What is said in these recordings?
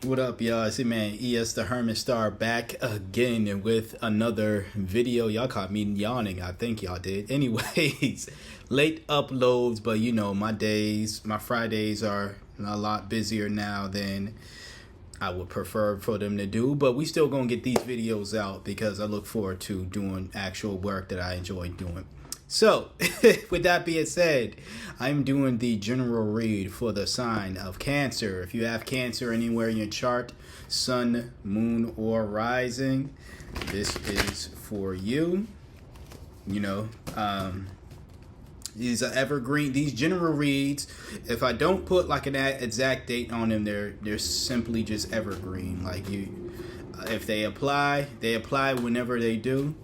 What up, y'all? It's your man ES the Hermit Star back again with another video. Y'all caught me yawning. I think y'all did. Anyways, late uploads, but you know, my Fridays are a lot busier now than I would prefer for them to do. But we still gonna get these videos out because I look forward to doing actual work that I enjoy doing. So, with that being said, I'm doing the general read for the sign of Cancer. If you have Cancer anywhere in your chart, sun, moon, or rising, this is for you. You know, these are evergreen. These general reads, if I don't put like an exact date on them, they're simply just evergreen. Like if they apply whenever they do.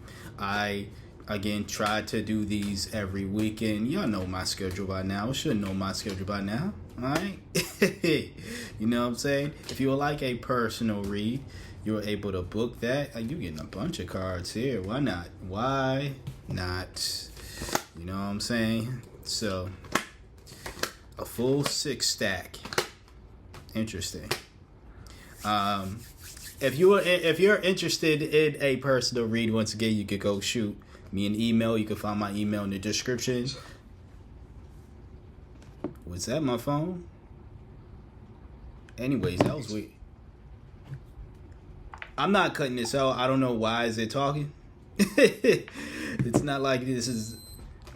Again, try to do these every weekend. Y'all know my schedule by now. Should know my schedule by now. Alright? You know what I'm saying? If you would like a personal read, you're able to book that. You're getting a bunch of cards here. Why not? Why not? You know what I'm saying? So, a full 6 stack. Interesting. If you're interested in a personal read, once again, you could go shoot me an email. You can find my email in the description. Was that my phone? Anyways, that was weird. I'm not cutting this out. I don't know why is it talking. It's not like this is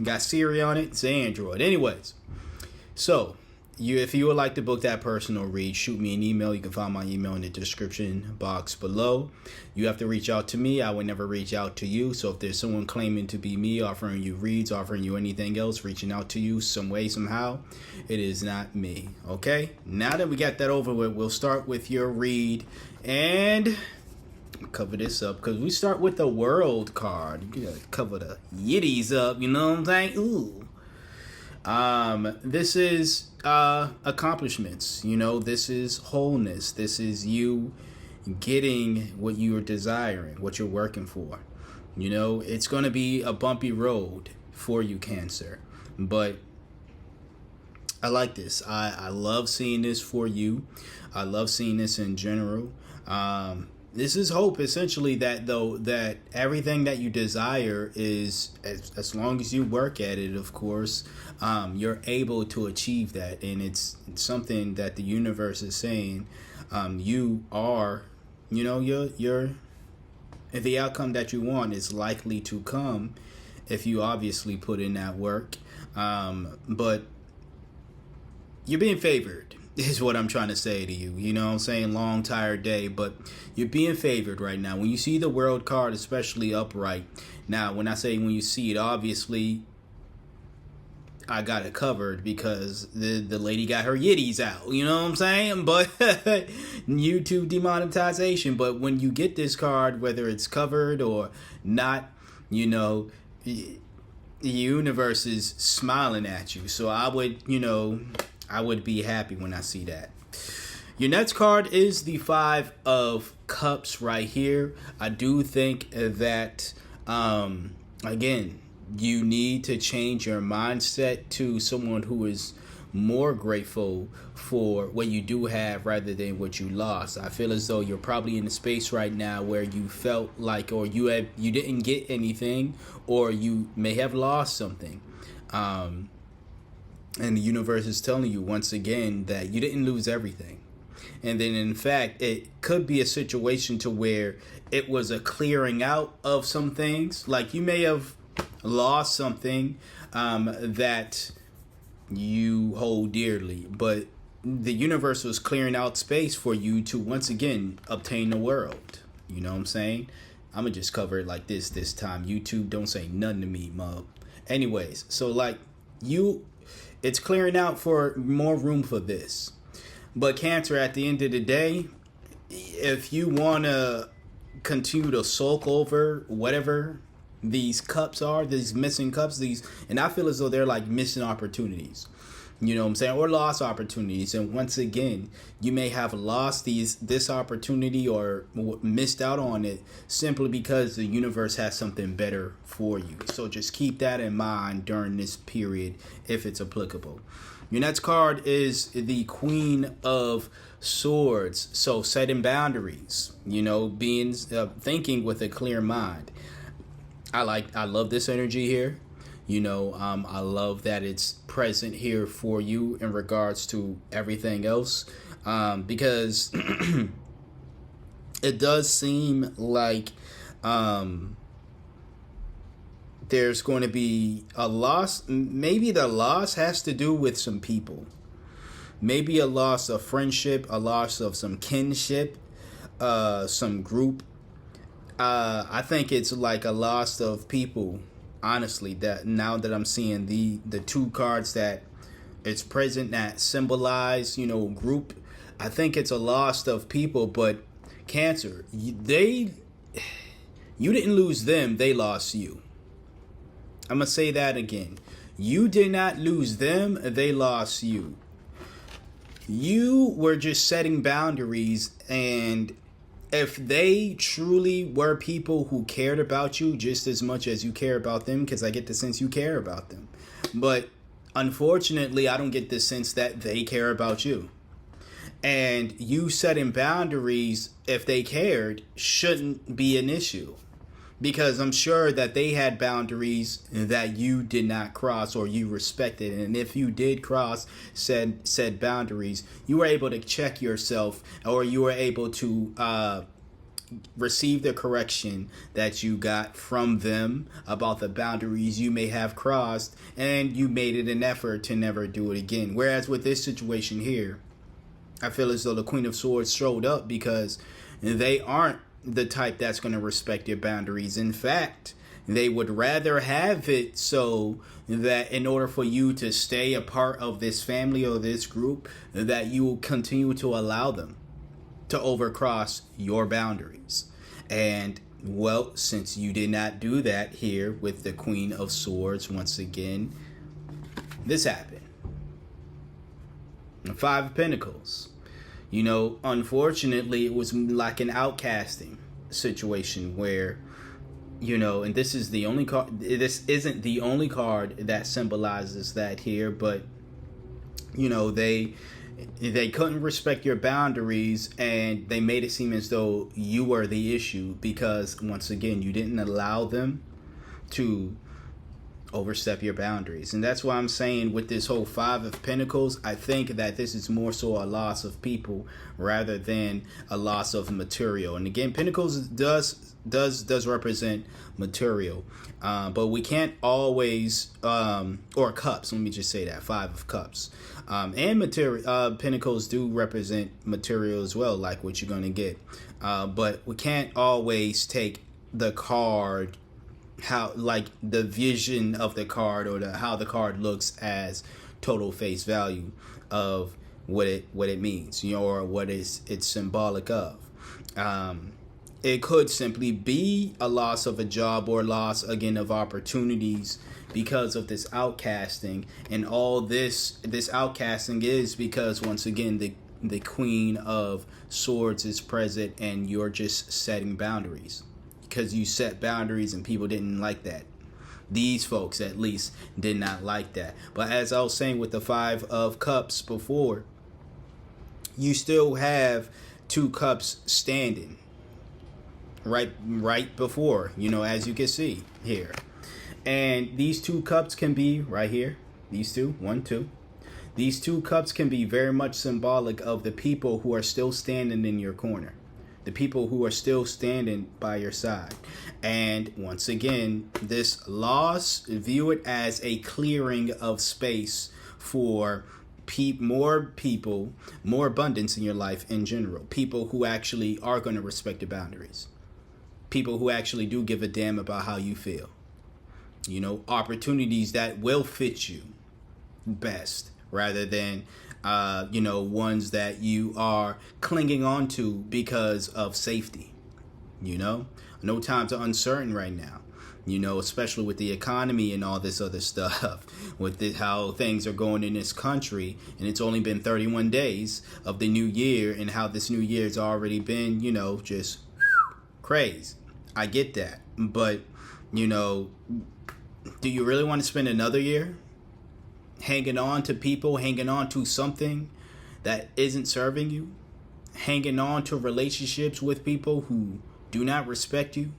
got Siri on it. It's Android. Anyways, so if you would like to book that personal read, shoot me an email. You can find my email in the description box below. You have to reach out to me. I would never reach out to you. So if there's someone claiming to be me, offering you reads, offering you anything else, reaching out to you some way, somehow, it is not me. Okay? Now that we got that over with, we'll start with your read and cover this up because we start with the World card. You gotta cover the yitties up, you know what I'm saying? Ooh. This is accomplishments. You know, this is wholeness. This is you getting what you are desiring, what you're working for. You know, it's going to be a bumpy road for you, Cancer, but I like this. I love seeing this for you. I love seeing this in general. This is hope, essentially, that everything that you desire is, as long as you work at it, of course, you're able to achieve that. And it's something that the universe is saying, you are, you know, you're the outcome that you want is likely to come if you obviously put in that work. But you're being favored is what I'm trying to say to you. You know what I'm saying? Long, tired day, but you're being favored right now. When you see the World card, especially upright. Now, when I say when you see it, obviously, I got it covered because the lady got her yitties out. You know what I'm saying? But YouTube demonetization. But when you get this card, whether it's covered or not, you know, the universe is smiling at you. So I would be happy when I see that. Your next card is the 5 of Cups right here. I do think that, again, you need to change your mindset to someone who is more grateful for what you do have rather than what you lost. I feel as though you're probably in a space right now where you felt like, or you didn't get anything, or you may have lost something. And the universe is telling you once again that you didn't lose everything. And then in fact, it could be a situation to where it was a clearing out of some things. Like you may have lost something that you hold dearly, but the universe was clearing out space for you to once again obtain the world. You know what I'm saying? I'm gonna just cover it like this time. YouTube, don't say nothing to me, mug. Anyways, so like it's clearing out for more room for this. But Cancer, at the end of the day, if you want to continue to sulk over whatever these cups are, these missing cups, and I feel as though they're like missing opportunities. You know what I'm saying? Or lost opportunities. And once again, you may have lost this opportunity or missed out on it simply because the universe has something better for you. So just keep that in mind during this period if it's applicable. Your next card is the Queen of Swords. So setting boundaries, being thinking with a clear mind. I love this energy here. I love that it's present here for you in regards to everything else, because it does seem like there's going to be a loss. Maybe the loss has to do with some people. Maybe a loss of friendship, a loss of some kinship, some group. I think it's like a loss of people, honestly, that now that I'm seeing the two cards that it's present that symbolize, group. I think it's a loss of people, but Cancer, you didn't lose them, they lost you. I'm going to say that again. You did not lose them, they lost you. You were just setting boundaries, and if they truly were people who cared about you just as much as you care about them, because I get the sense you care about them, but unfortunately, I don't get the sense that they care about you. And you setting boundaries, if they cared, shouldn't be an issue. Because I'm sure that they had boundaries that you did not cross or you respected. And if you did cross said boundaries, you were able to check yourself, or you were able to receive the correction that you got from them about the boundaries you may have crossed, and you made it an effort to never do it again. Whereas with this situation here, I feel as though the Queen of Swords showed up because they aren't the type that's going to respect your boundaries. In fact, they would rather have it so that in order for you to stay a part of this family or this group, that you will continue to allow them to overcross your boundaries. And well, since you did not do that here with the Queen of Swords, once again, this happened. The Five of Pentacles. Unfortunately, it was like an outcasting situation where, and this is the only card. This isn't the only card that symbolizes that here, but they couldn't respect your boundaries, and they made it seem as though you were the issue because, once again, you didn't allow them to overstep your boundaries. And that's why I'm saying with this whole Five of Pentacles, I think that this is more so a loss of people rather than a loss of material. And again, Pentacles does represent material, but we can't always or Cups, let me just say that, Five of Cups, and material. Pentacles do represent material as well, like what you're going to get, but we can't always take the card, how, like, the vision of the card or how the card looks as total face value of what it means, or what it's symbolic of. It could simply be a loss of a job or loss again of opportunities because of this outcasting, and all this outcasting is because, once again, the Queen of Swords is present, and you're just setting boundaries. Because you set boundaries and people didn't like that. These folks, at least, did not like that. But as I was saying with the Five of Cups before, you still have two cups standing right before, as you can see here. And these two cups can be right here. These two, 1, 2. These two cups can be very much symbolic of the people who are still standing in your corner. The people who are still standing by your side. And once again, this loss, view it as a clearing of space for more people, more abundance in your life in general. People who actually are going to respect your boundaries. People who actually do give a damn about how you feel. Opportunities that will fit you best rather than ones that you are clinging on to because of safety. No times are uncertain right now, especially with the economy and all this other stuff, with how things are going in this country. And it's only been 31 days of the new year, and how this new year's already been, just crazy. I get that. But, do you really want to spend another year hanging on to people, hanging on to something that isn't serving you? hanging on to relationships with people who do not respect you,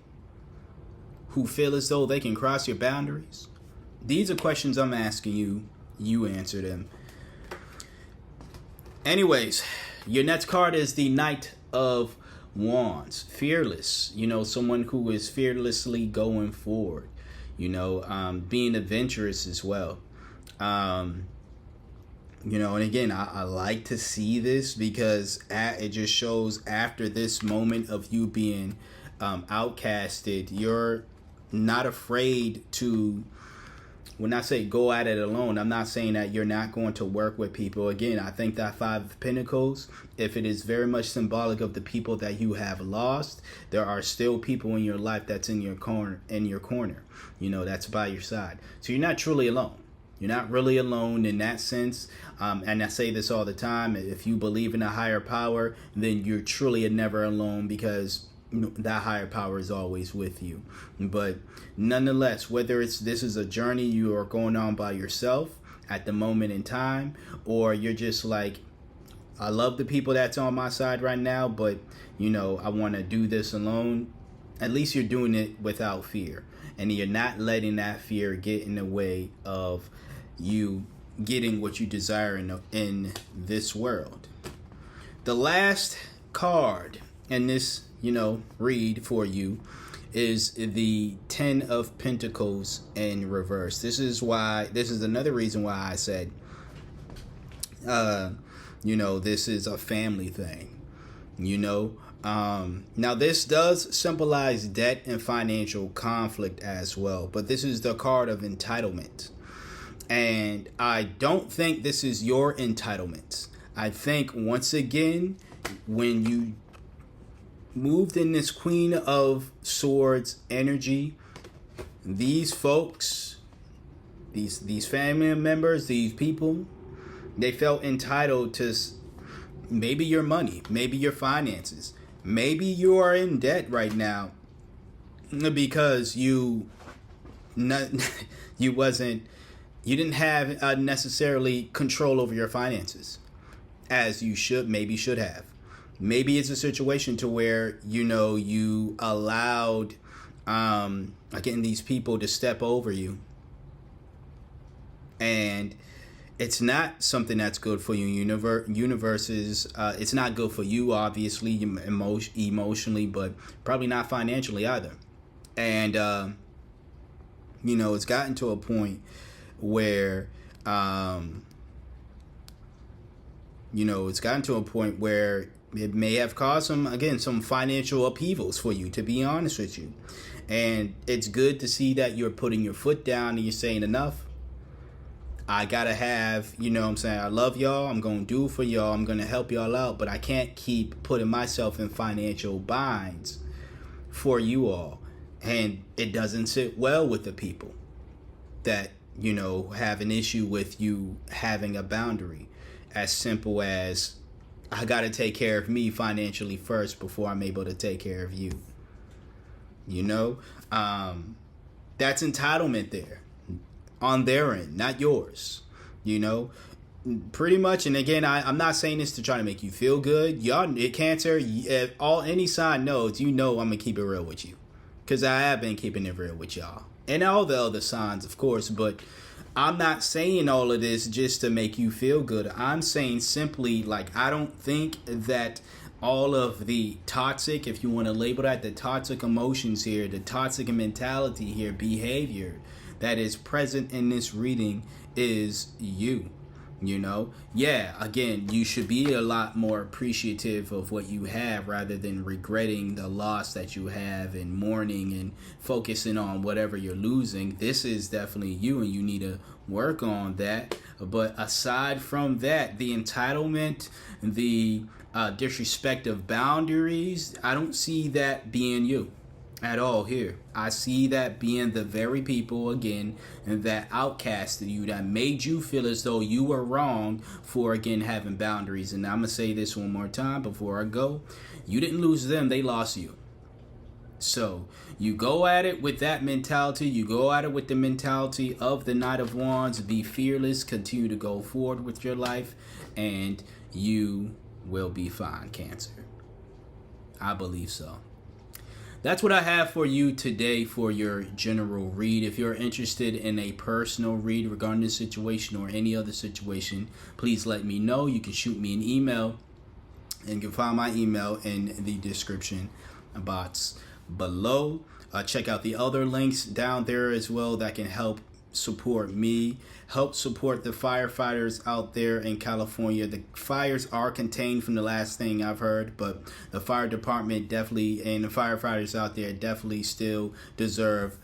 who feel as though they can cross your boundaries? These are questions I'm asking you. You answer them. Anyways, your next card is the Knight of Wands. Fearless. Someone who is fearlessly going forward. Being adventurous as well. And again, I like to see this because it just shows after this moment of you being outcasted, you're not afraid to, when I say go at it alone, I'm not saying that you're not going to work with people. Again, I think that Five of Pentacles, if it is very much symbolic of the people that you have lost, there are still people in your life that's in your corner, that's by your side. So you're not truly alone. You're not really alone in that sense. And I say this all the time. If you believe in a higher power, then you're truly never alone, because that higher power is always with you. But nonetheless, whether this is a journey you are going on by yourself at the moment in time, or you're just like, I love the people that's on my side right now, but I want to do this alone. At least you're doing it without fear, and you're not letting that fear get in the way of you getting what you desire in this world. The last card in this read for you is the Ten of Pentacles in reverse. This is another reason why I said this is a family thing. Now this does symbolize debt and financial conflict as well, but this is the card of entitlement. And I don't think this is your entitlement. I think once again, when you moved in this Queen of Swords energy, these folks, these family members, these people, they felt entitled to maybe your money, maybe your finances. Maybe you are in debt right now because you didn't have necessarily control over your finances as you should have. Maybe it's a situation to where, you allowed, again, these people to step over you. And it's not something that's good for you. It's not good for you, obviously, emotionally, but probably not financially either. And, it's gotten to a point where, it may have caused some financial upheavals for you, to be honest with you. And it's good to see that you're putting your foot down and you're saying, enough. I gotta have, I love y'all. I'm going to do for y'all. I'm going to help y'all out. But I can't keep putting myself in financial binds for you all. And it doesn't sit well with the people that, have an issue with you having a boundary. As simple as, I got to take care of me financially first before I'm able to take care of you. That's entitlement there on their end, not yours. Pretty much. And again, I'm not saying this to try to make you feel good. Y'all, Cancer, if any sign knows, I'm going to keep it real with you, because I have been keeping it real with y'all and all the other signs, of course. But I'm not saying all of this just to make you feel good. I'm saying simply, I don't think that all of the toxic, if you want to label that, the toxic emotions here, the toxic mentality here, behavior that is present in this reading is you. Yeah, again, you should be a lot more appreciative of what you have rather than regretting the loss that you have and mourning and focusing on whatever you're losing. This is definitely you, and you need to work on that. But aside from that, the entitlement, the disrespect of boundaries, I don't see that being you at all here. I see that being the very people, again, that outcasted you, that made you feel as though you were wrong for, again, having boundaries. And I'm going to say this one more time before I go. You didn't lose them, they lost you. So you go at it with that mentality. You go at it with the mentality of the Knight of Wands. Be fearless. Continue to go forward with your life. And you will be fine, Cancer. I believe so. That's what I have for you today for your general read. If you're interested in a personal read regarding this situation or any other situation, please let me know. You can shoot me an email, and you can find my email in the description box below. Check out the other links down there as well that can help support me, help support the firefighters out there in California. The fires are contained from the last thing I've heard, but the fire department definitely, and the firefighters out there definitely still deserve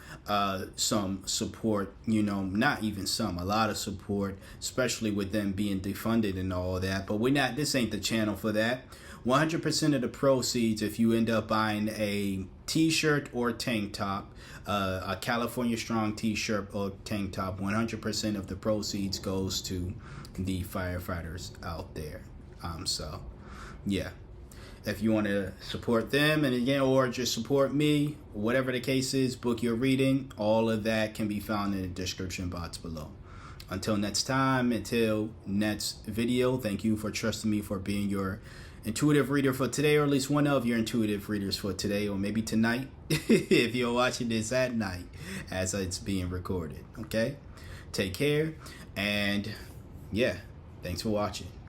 some support, not even some, a lot of support, especially with them being defunded and all that. But this ain't the channel for that. 100% of the proceeds, if you end up buying a t-shirt or tank top, a California Strong t-shirt or tank top, 100% of the proceeds goes to the firefighters out there. So yeah, if you want to support them, and again, or just support me, whatever the case is, book your reading, all of that can be found in the description box below. Until next time, until next video, thank you for trusting me for being your intuitive reader for today, or at least one of your intuitive readers for today, or maybe tonight if you're watching this at night as it's being recorded. Okay, take care, and yeah, thanks for watching.